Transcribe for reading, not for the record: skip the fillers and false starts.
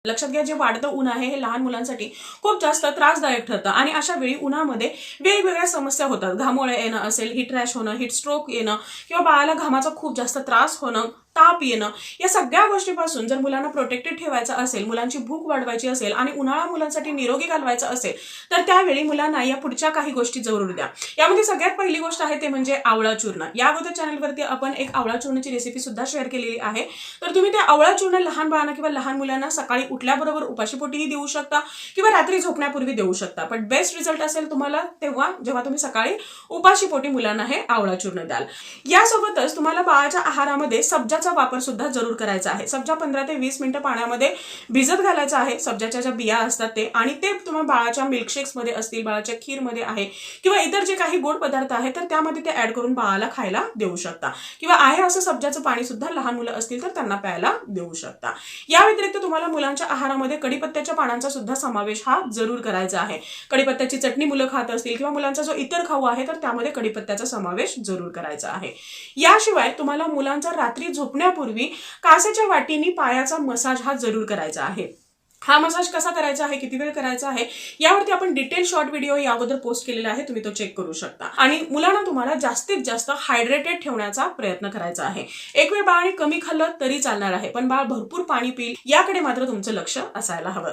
लक्षात घ्या, जे वाढतं ऊन आहे हे लहान मुलांसाठी खूप जास्त त्रासदायक ठरतं आणि अशा वेळी उन्हामध्ये वेगवेगळ्या समस्या होतात. घामोळे येणं असेल, हीट रॅश होणं, हीट स्ट्रोक येणं किंवा बाळाला घामाचा खूप जास्त त्रास होणं, ताप येणं, या सगळ्या गोष्टीपासून जर मुलांना प्रोटेक्टेड ठेवायचं असेल, मुलांची भूक वाढवायची असेल आणि उन्हाळा मुलांसाठी निरोगी घालवायचा असेल, तर त्यावेळी मुलांना या पुढच्या काही गोष्टी जरूर द्या. यामध्ये सगळ्यात पहिली गोष्ट आहे ते म्हणजे आवळा चूर्ण. या अगोदर चॅनलवरती आपण एक आवळा चूर्णाची रेसिपी सुद्धा शेअर केलेली आहे. तर तुम्ही ते आवळा चूर्ण लहान बाळांना किंवा लहान मुलांना सकाळी उठल्याबरोबर उपाशीपोटीही देऊ शकता किंवा रात्री झोपण्यापूर्वी देऊ शकता. पण बेस्ट रिझल्ट असेल तुम्हाला तेव्हा जेव्हा तुम्ही सकाळी उपाशीपोटी मुलांना हे आवळा चूर्ण द्याल. यासोबतच तुम्हाला बाळाच्या आहारामध्ये सब्जाचा वापर सुद्धा जरूर करायचा आहे. सब्जा 15 ते 20 मिनिटं पाण्यामध्ये भिजत घालायचा आहे. सब्जाच्या ज्या बिया असतात ते, आणि ते तुम्ही बाळाच्या मिल्कशेक्स मध्ये असतील, बाळाच्या खीरमध्ये आहे किंवा इतर जे काही गोड पदार्थ आहेत तर त्यामध्ये ते ऍड करून बाळाला खायला देऊ शकता किंवा आहे असं सब्जाचं पाणी सुद्धा लहान मुलं असतील तर त्यांना प्यायला देऊ शकता. या व्यतिरिक्त तुम्हाला मुलांच्या आहारामध्ये कडीपत्त्याच्या पानांचा सुद्धा समावेश हा जरूर करायचा आहे. कडीपत्त्याची चटणी मुलं खात असतील किंवा मुलांचा जो इतर खाऊ आहे तर त्यामध्ये कडीपत्त्याचा समावेश जरूर करायचा आहे. याशिवाय तुम्हाला मुलांचा रात्री झोपण्यापूर्वी कासेच्या वाटीनी पायाचा मसाज हा जरूर करायचा आहे. हा मसाज कसा करायचा आहे, किती वेळ करायचा आहे, यावरती आपण डिटेल शॉर्ट व्हिडिओ या अगोदर पोस्ट केलेला आहे, तुम्ही तो चेक करू शकता. आणि मुलांना तुम्हाला जास्तीत जास्त हायड्रेटेड ठेवण्याचा प्रयत्न करायचा आहे. एक वेळ बाळाने कमी खाल्लं तरी चालणार आहे, पण बाळ भरपूर पाणी पिईल याकडे मात्र तुमचं लक्ष असायला हवं.